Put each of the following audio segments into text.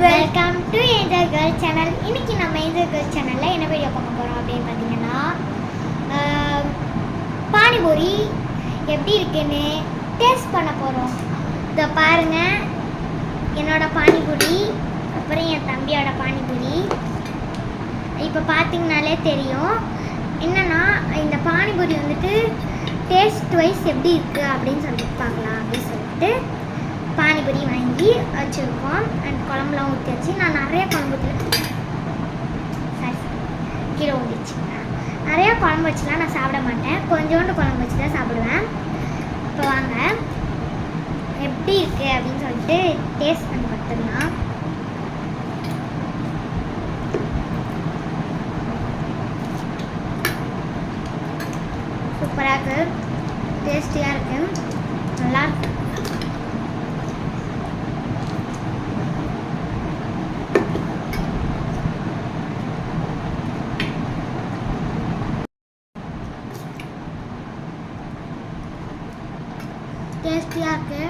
Welcome to angel girl channel. இன்னைக்கு நம்ம angel girl சேனலில் என்ன வீடியோ பார்க்க போகிறோம் அப்படின்னு பார்த்தீங்கன்னா, பானிபூரி எப்படி இருக்குன்னு டேஸ்ட் பண்ண போகிறோம். இதை பாருங்கள், என்னோடய பானிபூரி, அப்புறம் என் தம்பியோட பானிபூரி. இப்போ பார்த்தீங்கனாலே தெரியும் என்னென்னா, இந்த பானிபூரி வந்துட்டு டேஸ்ட் வைஸ் எப்படி இருக்குது அப்படின்னு சொல்லிட்டு பார்க்கலாம் அப்படின்னு சொல்லிட்டு பானிபூரி வாங்கி வச்சுருக்கோம். அண்ட் குழம்புலாம் ஊற்றி வச்சு நான் நிறைய குழம்பு கீழே ஊற்றிச்சுங்க. நிறையா குழம்பு வச்சுலாம் நான் சாப்பிட மாட்டேன், கொஞ்சோண்டு குழம்பு வச்சு தான் சாப்பிடுவேன். இப்போ வாங்க எப்படி இருக்குது அப்படின்னு சொல்லிட்டு டேஸ்ட் பண்ணி பார்த்துக்கலாம். சூப்பராக இருக்குது, டேஸ்டியாக இருக்குது, நல்லாயிருக்கு. டேஸ்டியாக இருக்குது.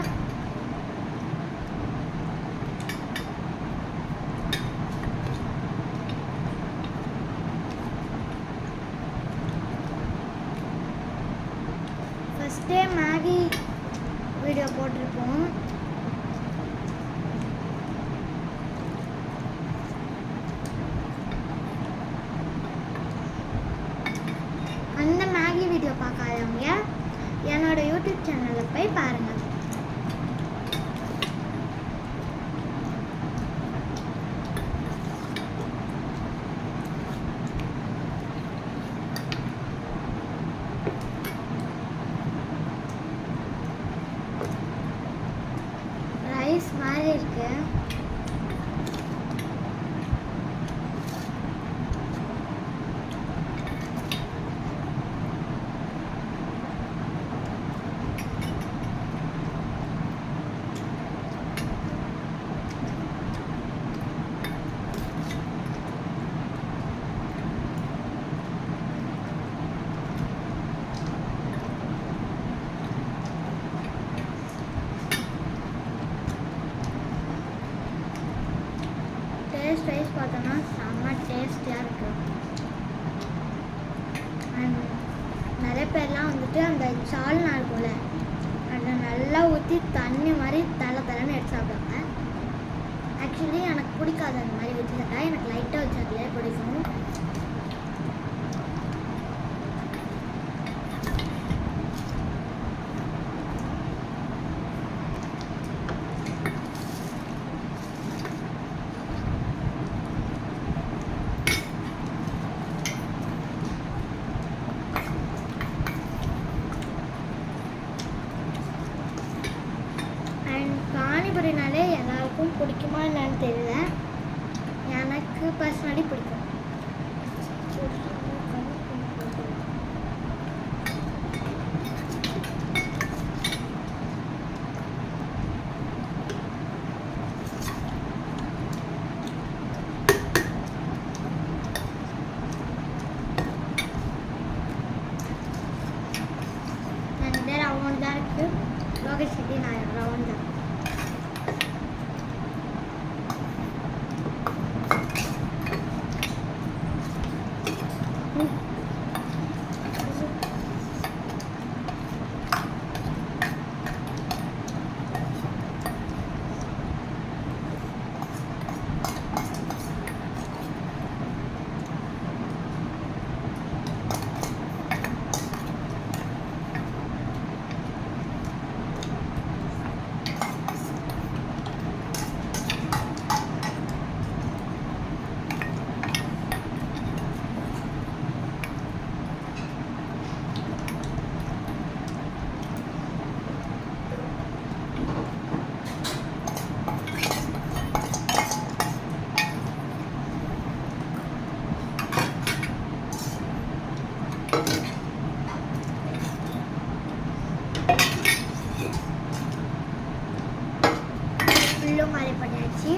ஃபஸ்ட்டே மேகி வீடியோ போட்டிருப்போம். அந்த மேகி வீடியோ பார்க்காதவங்க என்னோட யூடியூப் சேனலில் போய் பாருங்கள். ரைஸ் மாதிரி இருக்கு. டேஸ்ட் வைஸ் பார்த்தோன்னா செம்ம டேஸ்டியாக இருக்குது. அண்ட் நிறைய பேர்லாம் வந்துட்டு அந்த சால்னா இருக்கும்ல, அதை நல்லா ஊற்றி தண்ணி மாதிரி தலைன்னு எடுத்து சாப்பிடுவாங்க. ஆக்சுவலி எனக்கு பிடிக்காது அந்த மாதிரி ஊற்றி சாப்பிட்டா, எனக்கு லைட்டாக வச்சாலே பிடிக்கும். பானிபூரினாலே எல்லாருக்கும் பிடிக்குமா என்னன்னு தெரியல, எனக்கு பர்சனலி பிடிக்கும். என்கிட்ட ரவுண்ட் தான் இருக்குது, லோகேஷ் கிட்டே நான் ரவுண்ட் தான். காலி பண்ணியாச்சு.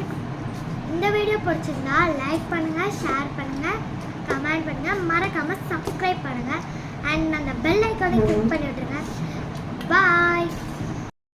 இந்த வீடியோ பிடிச்சிருந்தா லைக் பண்ணுங்கள், ஷேர் பண்ணுங்கள், கமெண்ட் பண்ணுங்கள், மறக்காமல் சப்ஸ்கிரைப் பண்ணுங்கள். அண்ட் அந்த பெல் ஐக்கானை கிளிக் பண்ணி விட்டுருங்க. பாய்.